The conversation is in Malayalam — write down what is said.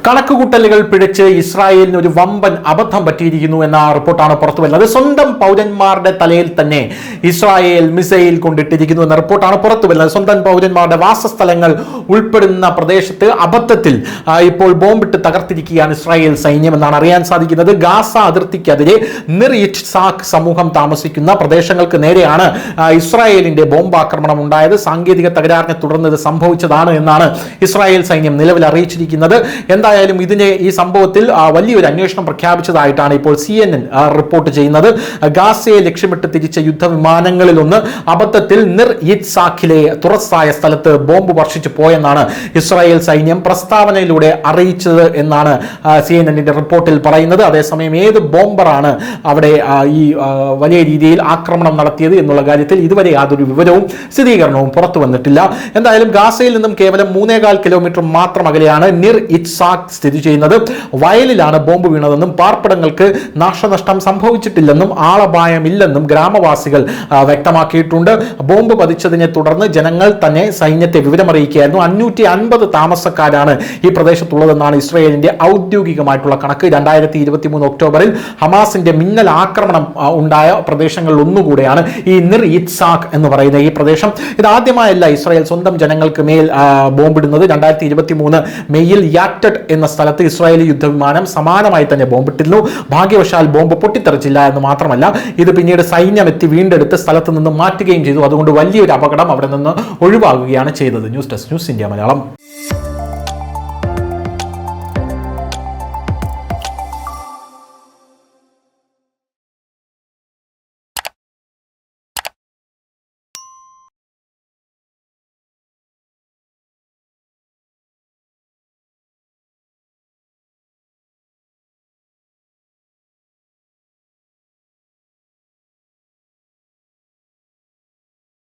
കണക്കുകൂട്ടലുകൾ പിഴച്ച് ഇസ്രായേലിന് ഒരു വമ്പൻ അബദ്ധം പറ്റിയിരിക്കുന്നു എന്ന റിപ്പോർട്ടാണ് പുറത്തു വരുന്നത്. സ്വന്തം പൗരന്മാരുടെ തലയിൽ തന്നെ ഇസ്രായേൽ മിസൈൽ കൊണ്ടിട്ടിരിക്കുന്നു എന്ന റിപ്പോർട്ടാണ് പുറത്തു വരുന്നത്. സ്വന്തം പൗരന്മാരുടെ വാസസ്ഥലങ്ങൾ ഉൾപ്പെടുന്ന പ്രദേശത്ത് അബദ്ധത്തിൽ ഇപ്പോൾ ബോംബിട്ട് തകർത്തിരിക്കുകയാണ് ഇസ്രായേൽ സൈന്യം എന്നാണ് അറിയാൻ സാധിക്കുന്നത്. ഗാസ അതിർത്തിക്കെതിരെ നിർ ഇറ്റ്സാക്ക് സമൂഹം താമസിക്കുന്ന പ്രദേശങ്ങൾക്ക് നേരെയാണ് ഇസ്രായേലിന്റെ ബോംബാക്രമണം ഉണ്ടായത്. സാങ്കേതിക തകരാറിനെ തുടർന്ന് ഇത് സംഭവിച്ചതാണ് എന്നാണ് ഇസ്രായേൽ സൈന്യം നിലവിൽ അറിയിച്ചിരിക്കുന്നത്. എന്തായാലും ഈ സംഭവത്തിൽ വലിയൊരു അന്വേഷണം പ്രഖ്യാപിച്ചതായിട്ടാണ് ഇപ്പോൾ CNN റിപ്പോർട്ട് ചെയ്യുന്നത്. ഗാസയെ ലക്ഷ്യമിട്ട് തിരിച്ച യുദ്ധവിമാനങ്ങളിലൊന്ന് അബദ്ധത്തിൽ നിർ ഇറ്റ്സാക്കിലെ തുറസ്സായ സ്ഥലത്ത് ബോംബ് വർഷിച്ചു പോയെന്നാണ് ഇസ്രായേൽ സൈന്യം പ്രസ്താവനയിലൂടെ അറിയിച്ചത് എന്നാണ് CNN റിപ്പോർട്ടിൽ പറയുന്നത്. അതേസമയം ഏത് ബോംബറാണ് അവിടെ ഈ വലിയ രീതിയിൽ ആക്രമണം നടത്തിയത് എന്നുള്ള കാര്യത്തിൽ ഇതുവരെ യാതൊരു വിവരവും സ്ഥിരീകരണവും പുറത്തു വന്നിട്ടില്ല. എന്തായാലും ഗാസയിൽ നിന്നും കേവലം 3.25 കിലോമീറ്റർ മാത്രം അകലെയാണ് നിർ ഇറ്റ്സാക്ക് സ്ഥിതി ചെയ്യുന്നത്. വയലിലാണ് ബോംബ് വീണതെന്നും പാർപ്പിടങ്ങൾക്ക് നാശനഷ്ടം സംഭവിച്ചിട്ടില്ലെന്നും ആളപായമില്ലെന്നും ഗ്രാമവാസികൾ വ്യക്തമാക്കിയിട്ടുണ്ട്. ബോംബ് പതിച്ചതിനെ തുടർന്ന് ജനങ്ങൾ തന്നെ സൈന്യത്തെ വിവരമറിയിക്കുകയായിരുന്നു. 550 താമസക്കാരാണ് ഈ പ്രദേശത്തുള്ളതെന്നാണ് ഇസ്രായേലിന്റെ ഔദ്യോഗികമായിട്ടുള്ള കണക്ക്. 2023 ഒക്ടോബറിൽ ഹമാസിന്റെ മിന്നൽ ആക്രമണം ഉണ്ടായ പ്രദേശങ്ങളിൽ ഒന്നുകൂടെയാണ് ഈ നിർ ഇറ്റ്സാക്ക് എന്ന് പറയുന്ന ഈ പ്രദേശം. ഇതാദ്യമായല്ല ഇസ്രായേൽ സ്വന്തം ജനങ്ങൾക്ക് മേൽ ബോംബിടുന്നത്. 2023 മെയ്യിൽ യാറ്റഡ് എന്ന സ്ഥലത്ത് ഇസ്രായേലി യുദ്ധവിമാനം സമാനമായി തന്നെ ബോംബിട്ടിരുന്നു. ഭാഗ്യവശാൽ ബോംബ് പൊട്ടിത്തെറിച്ചില്ല എന്ന് മാത്രമല്ല, ഇത് പിന്നീട് സൈന്യം എത്തി വീണ്ടെടുത്ത് സ്ഥലത്ത് നിന്ന് മാറ്റുകയും ചെയ്തു. അതുകൊണ്ട് വലിയൊരു അപകടം അവിടെ നിന്ന് ഒഴിവാകുകയാണ് ചെയ്തത്. News desk, news India Malayalam.